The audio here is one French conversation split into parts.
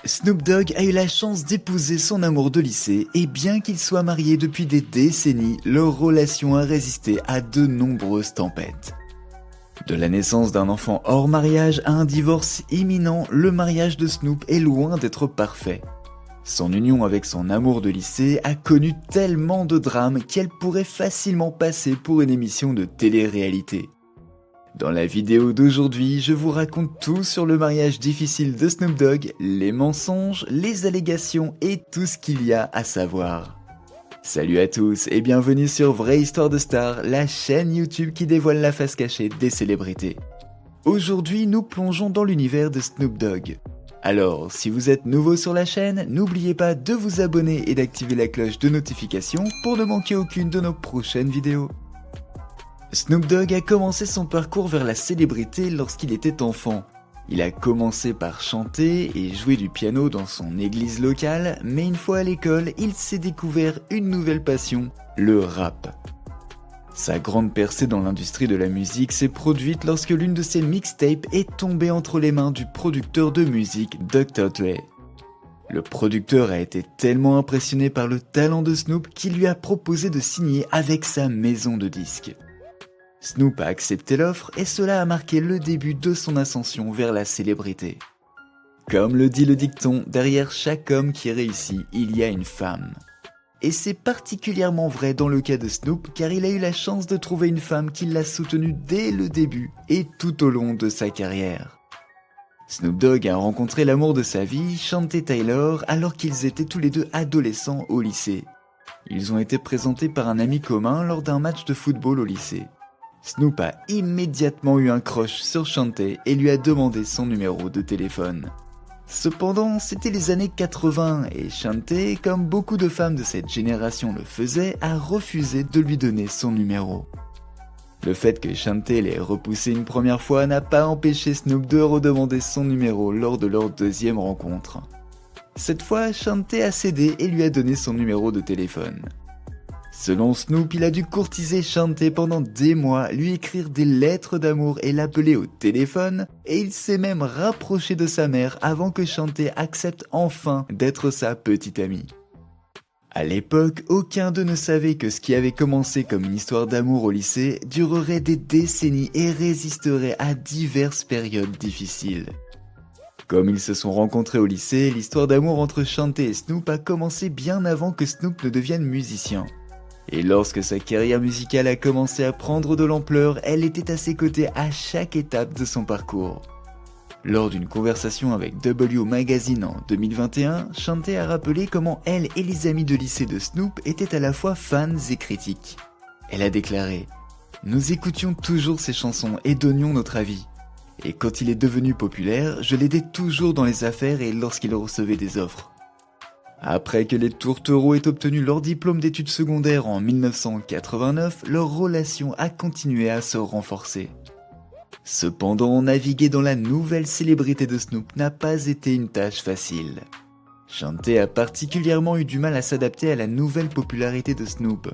Snoop Dogg a eu la chance d'épouser son amour de lycée et bien qu'ils soient mariés depuis des décennies, leur relation a résisté à de nombreuses tempêtes. De la naissance d'un enfant hors mariage à un divorce imminent, le mariage de Snoop est loin d'être parfait. Son union avec son amour de lycée a connu tellement de drames qu'elle pourrait facilement passer pour une émission de télé-réalité. Dans la vidéo d'aujourd'hui, je vous raconte tout sur le mariage difficile de Snoop Dogg, les mensonges, les allégations et tout ce qu'il y a à savoir. Salut à tous et bienvenue sur Vraie Histoire de Star, la chaîne YouTube qui dévoile la face cachée des célébrités. Aujourd'hui, nous plongeons dans l'univers de Snoop Dogg. Alors, si vous êtes nouveau sur la chaîne, n'oubliez pas de vous abonner et d'activer la cloche de notification pour ne manquer aucune de nos prochaines vidéos. Snoop Dogg a commencé son parcours vers la célébrité lorsqu'il était enfant. Il a commencé par chanter et jouer du piano dans son église locale, mais une fois à l'école, il s'est découvert une nouvelle passion, le rap. Sa grande percée dans l'industrie de la musique s'est produite lorsque l'une de ses mixtapes est tombée entre les mains du producteur de musique Dr. Dre. Le producteur a été tellement impressionné par le talent de Snoop qu'il lui a proposé de signer avec sa maison de disques. Snoop a accepté l'offre et cela a marqué le début de son ascension vers la célébrité. Comme le dit le dicton, derrière chaque homme qui réussit, il y a une femme. Et c'est particulièrement vrai dans le cas de Snoop car il a eu la chance de trouver une femme qui l'a soutenu dès le début et tout au long de sa carrière. Snoop Dogg a rencontré l'amour de sa vie, Chantay Taylor, alors qu'ils étaient tous les deux adolescents au lycée. Ils ont été présentés par un ami commun lors d'un match de football au lycée. Snoop a immédiatement eu un crush sur Chantay et lui a demandé son numéro de téléphone. Cependant, c'était les années 80 et Chantay, comme beaucoup de femmes de cette génération le faisaient, a refusé de lui donner son numéro. Le fait que Chantay l'ait repoussé une première fois n'a pas empêché Snoop de redemander son numéro lors de leur deuxième rencontre. Cette fois, Chantay a cédé et lui a donné son numéro de téléphone. Selon Snoop, il a dû courtiser Chantay pendant des mois, lui écrire des lettres d'amour et l'appeler au téléphone, et il s'est même rapproché de sa mère avant que Chantay accepte enfin d'être sa petite amie. À l'époque, aucun d'eux ne savait que ce qui avait commencé comme une histoire d'amour au lycée durerait des décennies et résisterait à diverses périodes difficiles. Comme ils se sont rencontrés au lycée, l'histoire d'amour entre Chantay et Snoop a commencé bien avant que Snoop ne devienne musicien. Et lorsque sa carrière musicale a commencé à prendre de l'ampleur, elle était à ses côtés à chaque étape de son parcours. Lors d'une conversation avec W Magazine en 2021, Chantay a rappelé comment elle et les amis de lycée de Snoop étaient à la fois fans et critiques. Elle a déclaré « Nous écoutions toujours ses chansons et donnions notre avis. Et quand il est devenu populaire, je l'aidais toujours dans les affaires et lorsqu'il recevait des offres. » Après que les tourtereaux aient obtenu leur diplôme d'études secondaires en 1989, leur relation a continué à se renforcer. Cependant, naviguer dans la nouvelle célébrité de Snoop n'a pas été une tâche facile. Chantay a particulièrement eu du mal à s'adapter à la nouvelle popularité de Snoop.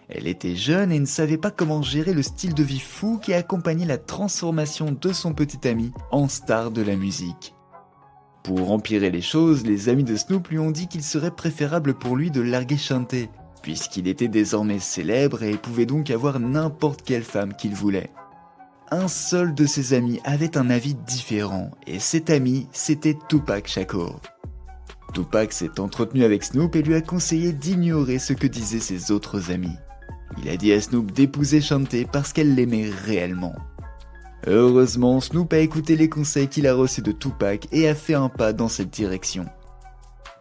Elle était jeune et ne savait pas comment gérer le style de vie fou qui accompagnait la transformation de son petit ami en star de la musique. Pour empirer les choses, les amis de Snoop lui ont dit qu'il serait préférable pour lui de larguer Chantay, puisqu'il était désormais célèbre et pouvait donc avoir n'importe quelle femme qu'il voulait. Un seul de ses amis avait un avis différent, et cet ami, c'était Tupac Shakur. Tupac s'est entretenu avec Snoop et lui a conseillé d'ignorer ce que disaient ses autres amis. Il a dit à Snoop d'épouser Chantay parce qu'elle l'aimait réellement. Heureusement, Snoop a écouté les conseils qu'il a reçus de Tupac et a fait un pas dans cette direction.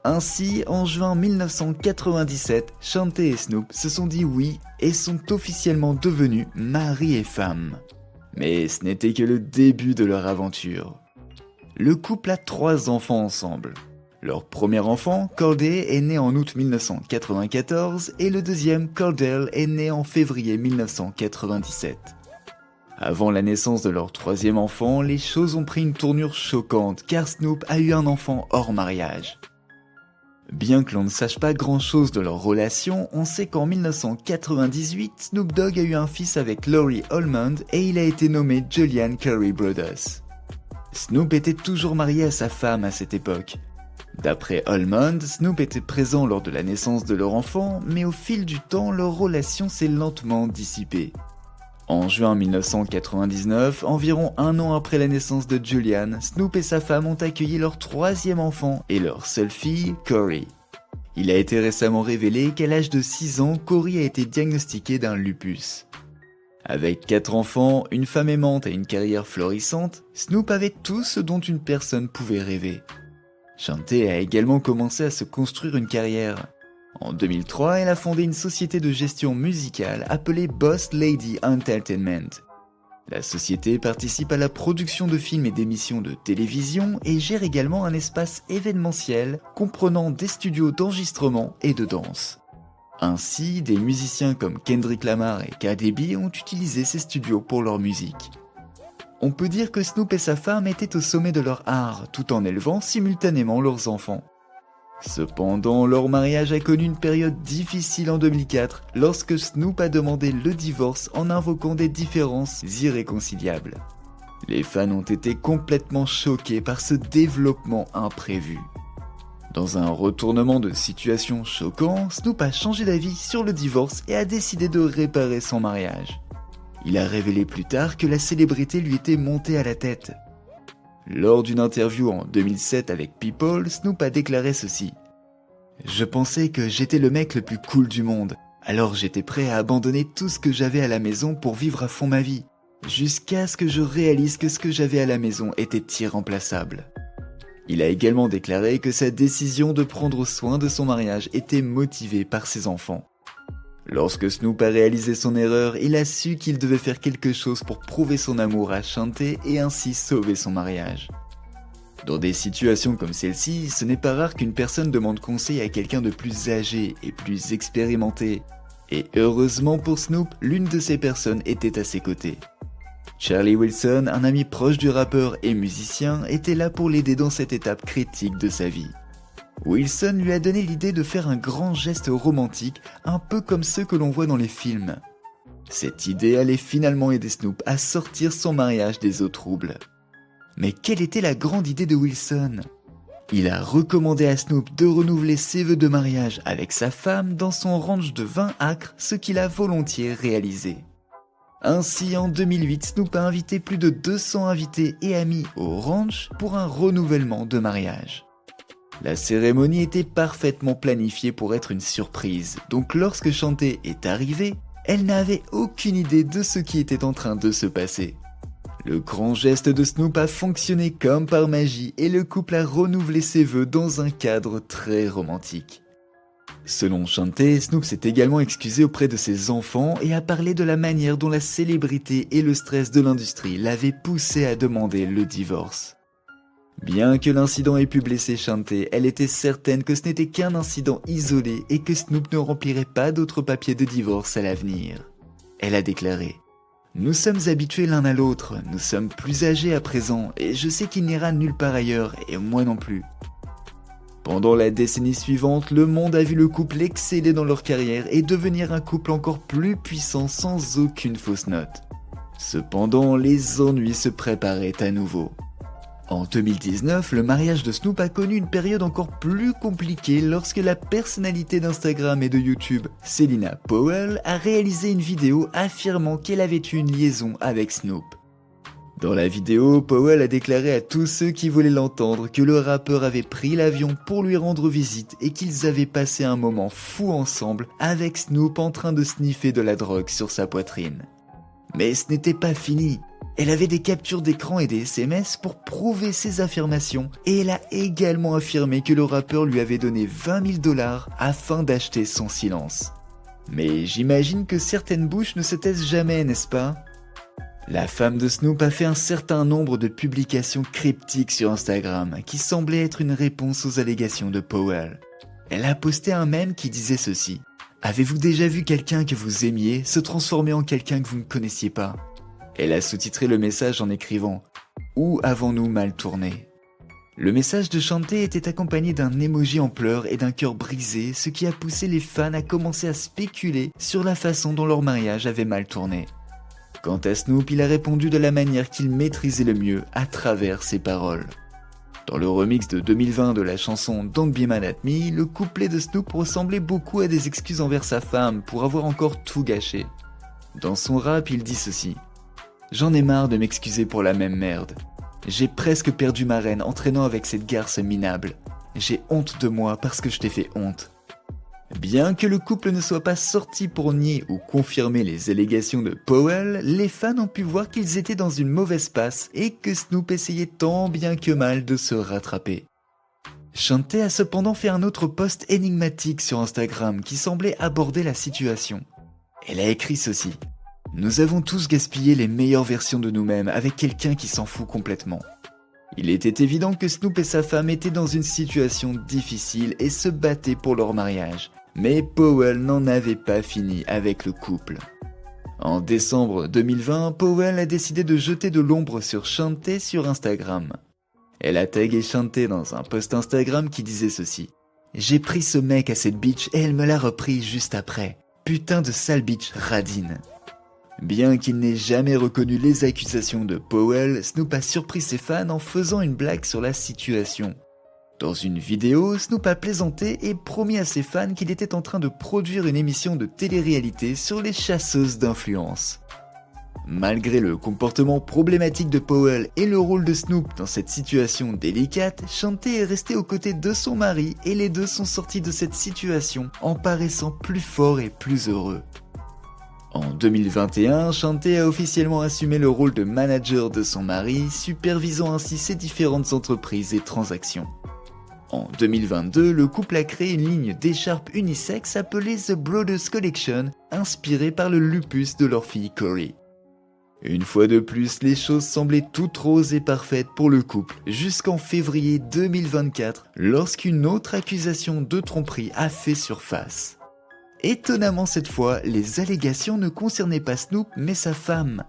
Ainsi, en juin 1997, Chantay et Snoop se sont dit oui et sont officiellement devenus mari et femme. Mais ce n'était que le début de leur aventure. Le couple a 3 enfants ensemble. Leur premier enfant, Corday, est né en août 1994 et le deuxième, Cordell, est né en février 1997. Avant la naissance de leur troisième enfant, les choses ont pris une tournure choquante car Snoop a eu un enfant hors mariage. Bien que l'on ne sache pas grand-chose de leur relation, on sait qu'en 1998, Snoop Dogg a eu un fils avec Laurie Holmond et il a été nommé Julian Curry Brothers. Snoop était toujours marié à sa femme à cette époque. D'après Almond, Snoop était présent lors de la naissance de leur enfant, mais au fil du temps, leur relation s'est lentement dissipée. En juin 1999, environ un an après la naissance de Julian, Snoop et sa femme ont accueilli leur troisième enfant et leur seule fille, Corey. Il a été récemment révélé qu'à l'âge de 6 ans, Corey a été diagnostiqué d'un lupus. Avec 4 enfants, une femme aimante et une carrière florissante, Snoop avait tout ce dont une personne pouvait rêver. Chanté a également commencé à se construire une carrière. En 2003, elle a fondé une société de gestion musicale appelée Boss Lady Entertainment. La société participe à la production de films et d'émissions de télévision et gère également un espace événementiel comprenant des studios d'enregistrement et de danse. Ainsi, des musiciens comme Kendrick Lamar et Cardi B ont utilisé ces studios pour leur musique. On peut dire que Snoop et sa femme étaient au sommet de leur art, tout en élevant simultanément leurs enfants. Cependant, leur mariage a connu une période difficile en 2004 lorsque Snoop a demandé le divorce en invoquant des différences irréconciliables. Les fans ont été complètement choqués par ce développement imprévu. Dans un retournement de situation choquant, Snoop a changé d'avis sur le divorce et a décidé de réparer son mariage. Il a révélé plus tard que la célébrité lui était montée à la tête. Lors d'une interview en 2007 avec People, Snoop a déclaré ceci. « Je pensais que j'étais le mec le plus cool du monde, alors j'étais prêt à abandonner tout ce que j'avais à la maison pour vivre à fond ma vie, jusqu'à ce que je réalise que ce que j'avais à la maison était irremplaçable. » Il a également déclaré que sa décision de prendre soin de son mariage était motivée par ses enfants. Lorsque Snoop a réalisé son erreur, il a su qu'il devait faire quelque chose pour prouver son amour à Chanté et ainsi sauver son mariage. Dans des situations comme celle-ci, ce n'est pas rare qu'une personne demande conseil à quelqu'un de plus âgé et plus expérimenté. Et heureusement pour Snoop, l'une de ces personnes était à ses côtés. Charlie Wilson, un ami proche du rappeur et musicien, était là pour l'aider dans cette étape critique de sa vie. Wilson lui a donné l'idée de faire un grand geste romantique, un peu comme ceux que l'on voit dans les films. Cette idée allait finalement aider Snoop à sortir son mariage des eaux troubles. Mais quelle était la grande idée de Wilson ? Il a recommandé à Snoop de renouveler ses vœux de mariage avec sa femme dans son ranch de 20 acres, ce qu'il a volontiers réalisé. Ainsi, en 2008, Snoop a invité plus de 200 invités et amis au ranch pour un renouvellement de mariage. La cérémonie était parfaitement planifiée pour être une surprise, donc lorsque Chanté est arrivée, elle n'avait aucune idée de ce qui était en train de se passer. Le grand geste de Snoop a fonctionné comme par magie et le couple a renouvelé ses vœux dans un cadre très romantique. Selon Chanté, Snoop s'est également excusé auprès de ses enfants et a parlé de la manière dont la célébrité et le stress de l'industrie l'avaient poussé à demander le divorce. Bien que l'incident ait pu blesser Chanté, elle était certaine que ce n'était qu'un incident isolé et que Snoop ne remplirait pas d'autres papiers de divorce à l'avenir. Elle a déclaré « Nous sommes habitués l'un à l'autre, nous sommes plus âgés à présent et je sais qu'il n'ira nulle part ailleurs et moi non plus. » Pendant la décennie suivante, le monde a vu le couple exceller dans leur carrière et devenir un couple encore plus puissant sans aucune fausse note. Cependant, les ennuis se préparaient à nouveau. En 2019, le mariage de Snoop a connu une période encore plus compliquée lorsque la personnalité d'Instagram et de YouTube, Selena Powell, a réalisé une vidéo affirmant qu'elle avait eu une liaison avec Snoop. Dans la vidéo, Powell a déclaré à tous ceux qui voulaient l'entendre que le rappeur avait pris l'avion pour lui rendre visite et qu'ils avaient passé un moment fou ensemble avec Snoop en train de sniffer de la drogue sur sa poitrine. Mais ce n'était pas fini. Elle avait des captures d'écran et des SMS pour prouver ses affirmations et elle a également affirmé que le rappeur lui avait donné 20 000 $ afin d'acheter son silence. Mais j'imagine que certaines bouches ne se taisent jamais, n'est-ce pas ? La femme de Snoop a fait un certain nombre de publications cryptiques sur Instagram qui semblaient être une réponse aux allégations de Powell. Elle a posté un mème qui disait ceci : « Avez-vous déjà vu quelqu'un que vous aimiez se transformer en quelqu'un que vous ne connaissiez pas ?» Elle a sous-titré le message en écrivant « Où avons-nous mal tourné ?» Le message de Chanté était accompagné d'un emoji en pleurs et d'un cœur brisé, ce qui a poussé les fans à commencer à spéculer sur la façon dont leur mariage avait mal tourné. Quant à Snoop, il a répondu de la manière qu'il maîtrisait le mieux à travers ses paroles. Dans le remix de 2020 de la chanson Don't Be Mad at Me, le couplet de Snoop ressemblait beaucoup à des excuses envers sa femme pour avoir encore tout gâché. Dans son rap, il dit ceci: « J'en ai marre de m'excuser pour la même merde. J'ai presque perdu ma reine en traînant avec cette garce minable. J'ai honte de moi parce que je t'ai fait honte. » Bien que le couple ne soit pas sorti pour nier ou confirmer les allégations de Powell, les fans ont pu voir qu'ils étaient dans une mauvaise passe et que Snoop essayait tant bien que mal de se rattraper. Shanté a cependant fait un autre post énigmatique sur Instagram qui semblait aborder la situation. Elle a écrit ceci: « Nous avons tous gaspillé les meilleures versions de nous-mêmes avec quelqu'un qui s'en fout complètement. » Il était évident que Snoop et sa femme étaient dans une situation difficile et se battaient pour leur mariage. Mais Powell n'en avait pas fini avec le couple. En décembre 2020, Powell a décidé de jeter de l'ombre sur Shanté sur Instagram. Elle a tagué Shanté dans un post Instagram qui disait ceci: « J'ai pris ce mec à cette bitch et elle me l'a repris juste après. Putain de sale bitch radine. » Bien qu'il n'ait jamais reconnu les accusations de Powell, Snoop a surpris ses fans en faisant une blague sur la situation. Dans une vidéo, Snoop a plaisanté et promis à ses fans qu'il était en train de produire une émission de télé-réalité sur les chasseuses d'influence. Malgré le comportement problématique de Powell et le rôle de Snoop dans cette situation délicate, Shanté est restée aux côtés de son mari et les deux sont sortis de cette situation en paraissant plus forts et plus heureux. En 2021, Shanté a officiellement assumé le rôle de manager de son mari, supervisant ainsi ses différentes entreprises et transactions. En 2022, le couple a créé une ligne d'écharpes unisex appelée The Brothers Collection, inspirée par le lupus de leur fille Corey. Une fois de plus, les choses semblaient toutes roses et parfaites pour le couple, jusqu'en février 2024, lorsqu'une autre accusation de tromperie a fait surface. Étonnamment cette fois, les allégations ne concernaient pas Snoop mais sa femme.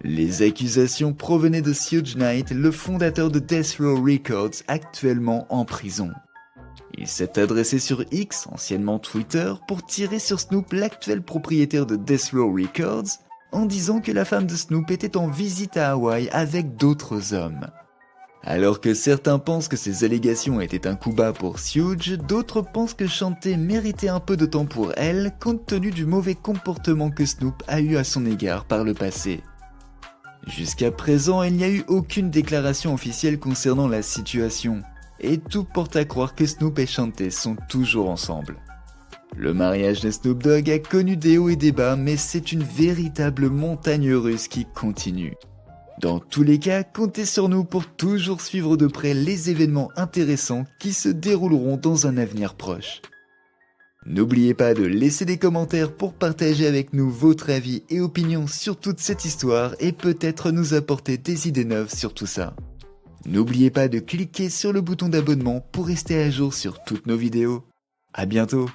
Les accusations provenaient de Suge Knight, le fondateur de Death Row Records, actuellement en prison. Il s'est adressé sur X, anciennement Twitter, pour tirer sur Snoop, l'actuel propriétaire de Death Row Records, en disant que la femme de Snoop était en visite à Hawaï avec d'autres hommes. Alors que certains pensent que ces allégations étaient un coup bas pour Suge, d'autres pensent que Shanté méritait un peu de temps pour elle, compte tenu du mauvais comportement que Snoop a eu à son égard par le passé. Jusqu'à présent, il n'y a eu aucune déclaration officielle concernant la situation, et tout porte à croire que Snoop et Shanté sont toujours ensemble. Le mariage de Snoop Dogg a connu des hauts et des bas, mais c'est une véritable montagne russe qui continue. Dans tous les cas, comptez sur nous pour toujours suivre de près les événements intéressants qui se dérouleront dans un avenir proche. N'oubliez pas de laisser des commentaires pour partager avec nous votre avis et opinions sur toute cette histoire et peut-être nous apporter des idées neuves sur tout ça. N'oubliez pas de cliquer sur le bouton d'abonnement pour rester à jour sur toutes nos vidéos. À bientôt!